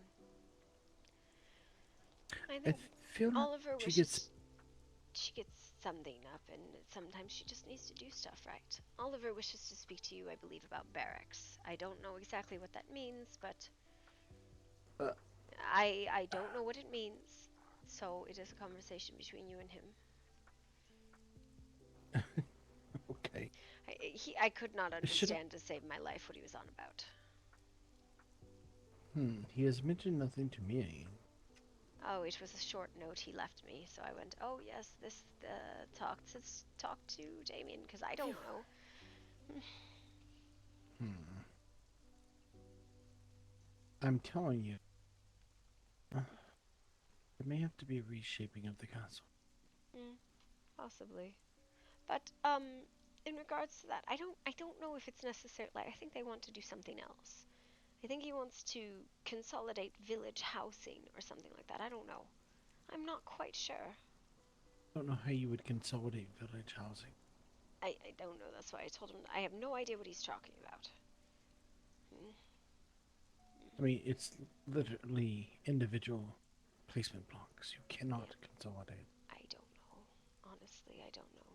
I I think feel like Oliver she wishes gets she gets something up, and sometimes she just needs to do stuff right. Oliver wishes to speak to you, I believe, about barracks. I don't know exactly what that means, but I don't know what it means. So it is a conversation between you and him. okay. I could not Should I- understand to save my life what he was on about. He has mentioned nothing to me. Oh, it was a short note he left me, so I went, oh yes, this talk to Damien, because I don't know. I'm telling you, there may have to be a reshaping of the castle. Possibly. But in regards to that, I don't know if it's necessary. Like, I think they want to do something else. I think he wants to consolidate village housing or something like that. I don't know. I'm not quite sure. I don't know how you would consolidate village housing. I don't know. That's why I told him I have no idea what he's talking about. I mean, it's literally individual placement blocks. You cannot consolidate. I don't know. Honestly, I don't know.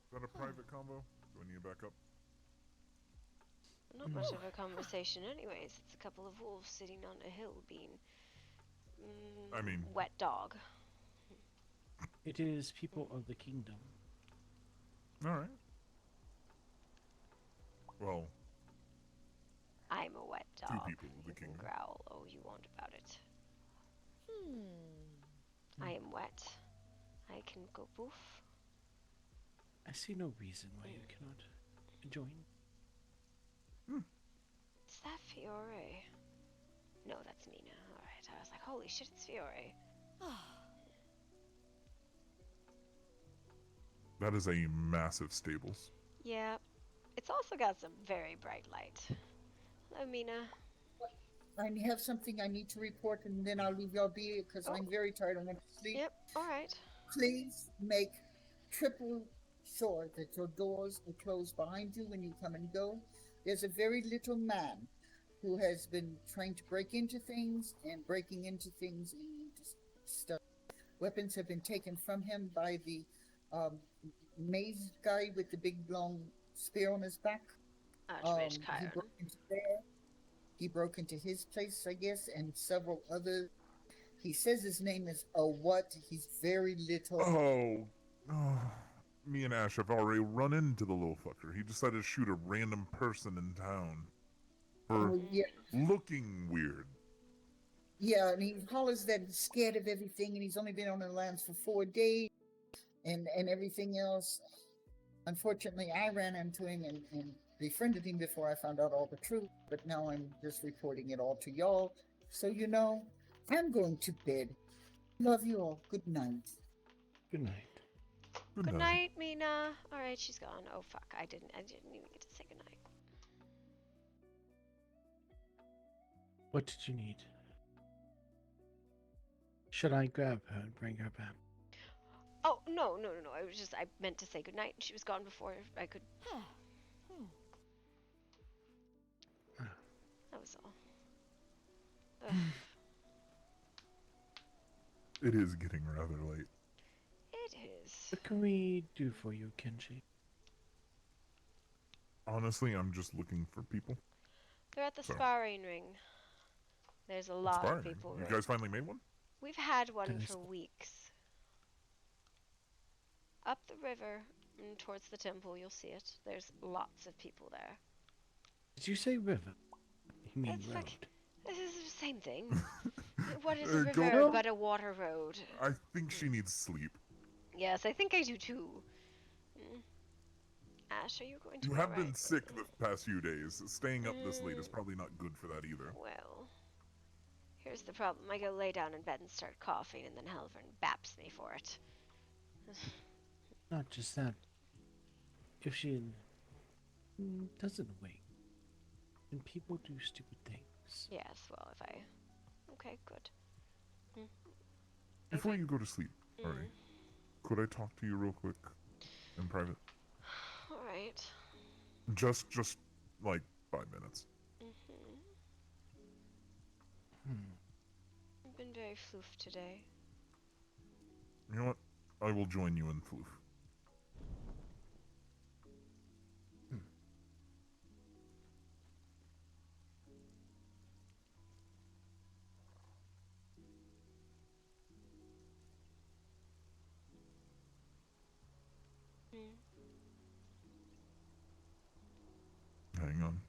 Is that a private combo? Do I need to back up? Not much of a conversation anyways. It's a couple of wolves sitting on a hill being wet dog. It is people of the kingdom. Alright. Well, I'm a wet dog. two people of the You can kingdom. growl all you want about it. I am wet. I can go poof. I see no reason why you cannot join. Is that Fiore? No, that's Mina. Alright, I was like, holy shit, it's Fiore. That is a massive stables. Yeah. It's also got some very bright light. Hello, Mina. I have something I need to report, and then I'll leave y'all be because I'm very tired. I want to sleep. Yep, alright. Please make triple sure that your doors are closed behind you when you come and go. There's a very little man who has been trying to break into things and breaking into things and just stuff. Weapons have been taken from him by the maze guy with the big long spear on his back. Artemis He broke into there. He broke into his place, I guess, and several others. He says his name is what? He's very little. Oh, me and Ash have already run into the little fucker. He decided to shoot a random person in town for looking weird. Yeah, and he hollers that he's scared of everything, and he's only been on the lands for 4 days, and everything else. Unfortunately, I ran into him and befriended him before I found out all the truth, but now I'm just reporting it all to y'all. So, you know, I'm going to bed. Love you all. Good night. Good night. Good night, Mina. Alright, she's gone. Oh fuck, I didn't even get to say goodnight. What did you need? Should I grab her and bring her back? Oh, no. I was just, I meant to say goodnight. She was gone before I could. That was all. Ugh. It is getting rather late. It is. What can we do for you, Kenji? Honestly, I'm just looking for people. They're at the So. sparring ring. There's a lot Sparring. of people. You guys finally made one? We've had one for weeks. Up the river and towards the temple, you'll see it. There's lots of people there. Did you say river? You mean It's road? like, this is the same thing. What is a Go river on. but a water road? I think she needs sleep. Yes, I think I do too. Ash, are you going to You be have been alright? sick the past few days. Staying up this late is probably not good for that either. Well, here's the problem. I go lay down in bed and start coughing, and then Halvern baps me for it. Not just that. If she doesn't wake, and people do stupid things. Yes, well, if I... Okay, good. Before you go to sleep, Artie, could I talk to you real quick in private? Alright. Just like 5 minutes. I've been very floof today. You know what? I will join you in floof. Hang on.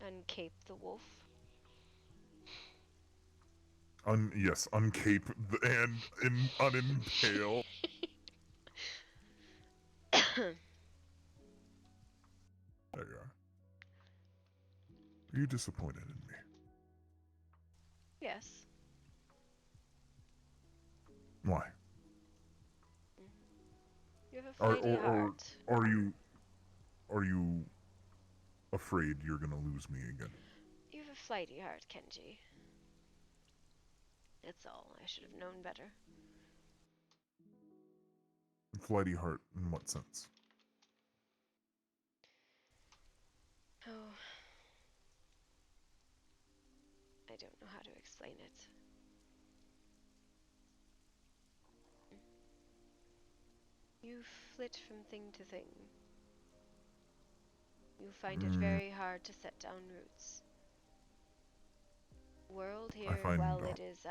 Uncape the wolf. Yes, uncape and unimpale. There you are. Are you disappointed in me? Yes. Why? You have a flighty heart. Are you afraid you're gonna lose me again? You have a flighty heart, Kenji. That's all. I should have known better. Flighty heart in what sense? Oh. I don't know how to explain it. You flit from thing to thing. You find it very hard to set down roots. World here, while it is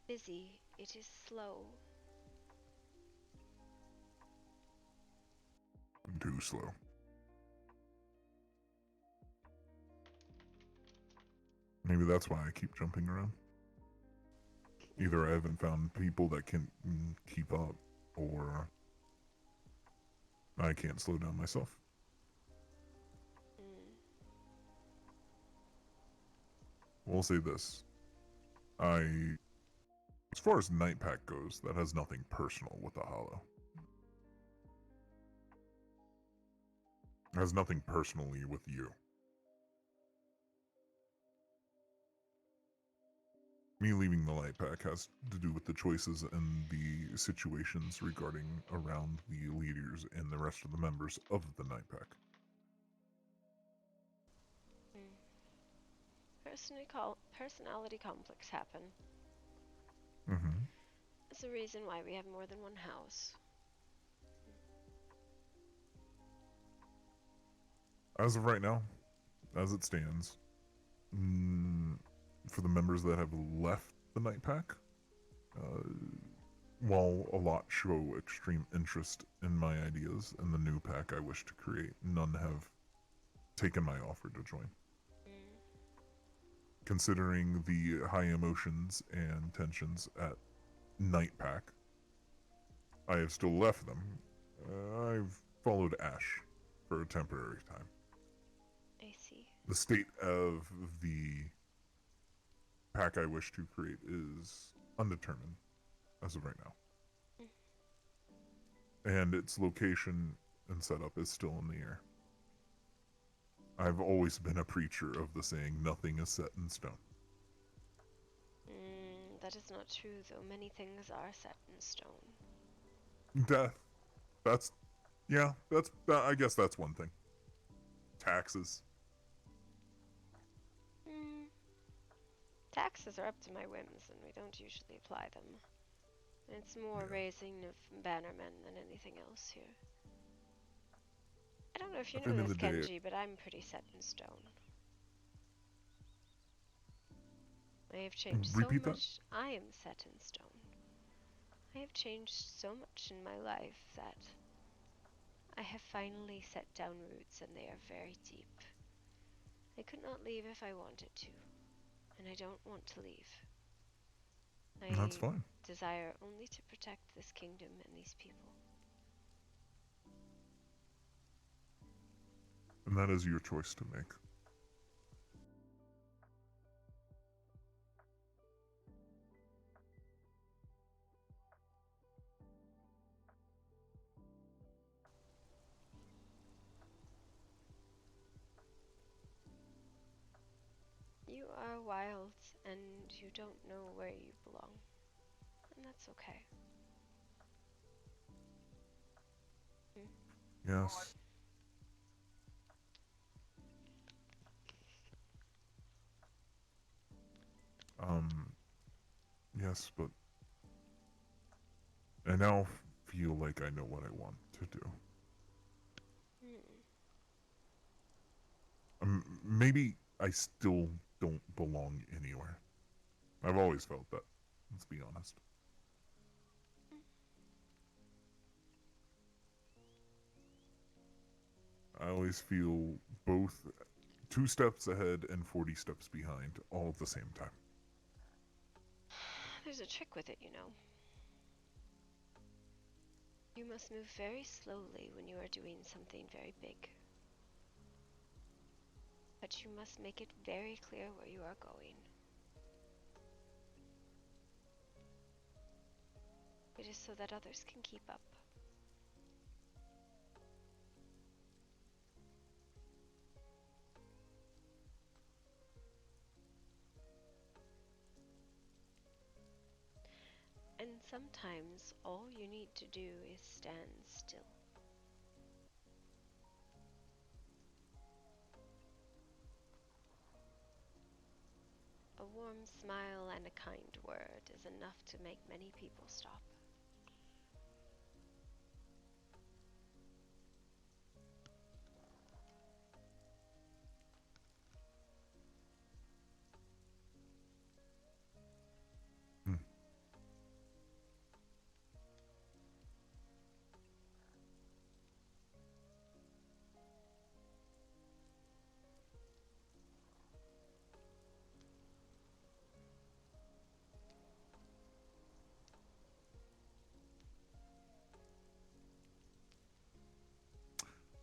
busy, it is slow. Too slow. Maybe that's why I keep jumping around. Either I haven't found people that can keep up, or I can't slow down myself. We'll say this. As far as Night Pack goes, that has nothing personal with the Hollow. It has nothing personally with you. Me leaving the Light Pack has to do with the choices and the situations regarding around the leaders and the rest of the members of the Night Pack. Personality conflicts happen. It's a reason why we have more than one house. As of right now, as it stands, for the members that have left the Night Pack, while a lot show extreme interest in my ideas and the new pack I wish to create, none have taken my offer to join. Considering the high emotions and tensions at Night Pack, I have still left them. I've followed Ash for a temporary time. I see. The state of the pack I wish to create is undetermined as of right now. And its location and setup is still in the air. I've always been a preacher of the saying, nothing is set in stone. That is not true, though. Many things are set in stone. Death. I guess that's one thing. Taxes. Taxes are up to my whims, and we don't usually apply them. It's more raising of bannermen than anything else here. I don't know if you know this, Kenji, but I'm pretty set in stone. I have changed so much. I am set in stone. I have changed so much in my life that I have finally set down roots, and they are very deep. I could not leave if I wanted to, and I don't want to leave. That's fine. desire only to protect this kingdom and these people. And that is your choice to make. You are wild, and you don't know where you belong. And that's okay. Yes. Yes, but I now feel like I know what I want to do. Maybe I still don't belong anywhere. I've always felt that, let's be honest. I always feel both 2 steps ahead and 40 steps behind all at the same time. There's a trick with it, you know. You must move very slowly when you are doing something very big. But you must make it very clear where you are going. It is so that others can keep up. And sometimes all you need to do is stand still. A warm smile and a kind word is enough to make many people stop.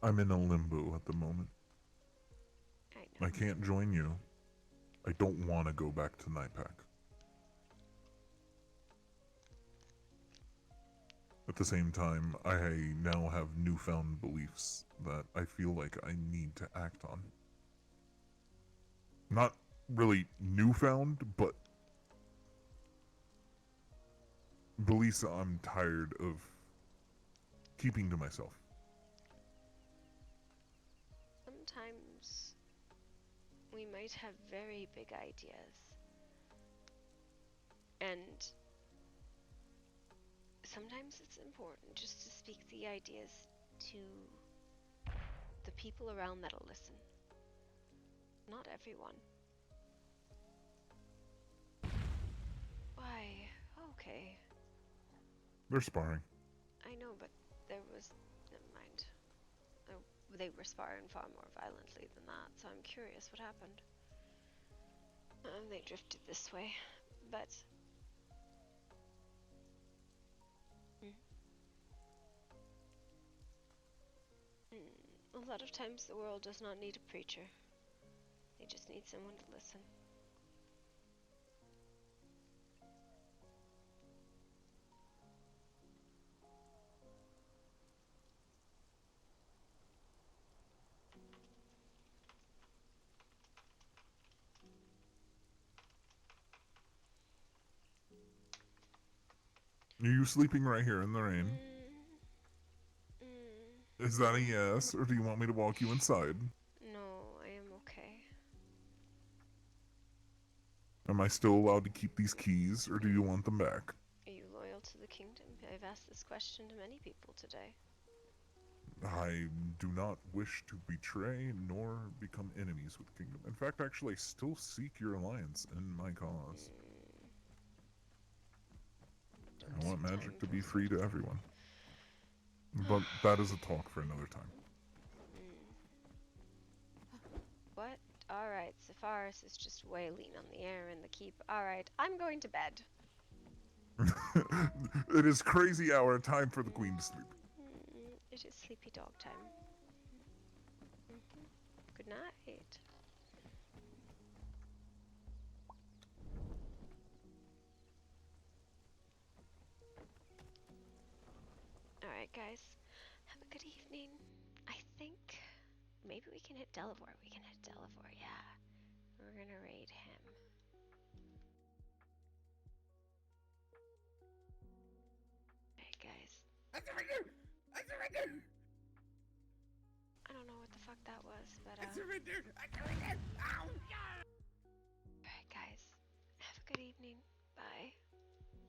I'm in a limbo at the moment. I can't join you. I don't want to go back to Nightpack. At the same time, I now have newfound beliefs that I feel like I need to act on. Not really newfound, but beliefs that I'm tired of keeping to myself. Sometimes we might have very big ideas. And sometimes it's important just to speak the ideas to the people around that'll listen. Not everyone. Why? Okay. They're sparring. I know, but there was... Never mind. They were sparring far more violently than that, so I'm curious what happened. They drifted this way, but... A lot of times the world does not need a preacher. They just need someone to listen. Are you sleeping right here in the rain? Is that a yes, or do you want me to walk you inside? No, I am okay. Am I still allowed to keep these keys, or do you want them back? Are you loyal to the kingdom? I've asked this question to many people today. I do not wish to betray nor become enemies with the kingdom. In fact, actually, I still seek your alliance in my cause. I want magic to be free to everyone. But that is a talk for another time. What? Alright, Sepharis is just wailing on the air in the keep. Alright, I'm going to bed. It is crazy hour, time for the queen to sleep. It is sleepy dog time. Good night. Alright, guys. Have a good evening. I think maybe we can hit Delivore. We can hit Delivore, yeah. We're gonna raid him. Alright, guys. I don't know what the fuck that was, but Alright, guys. Have a good evening. Bye.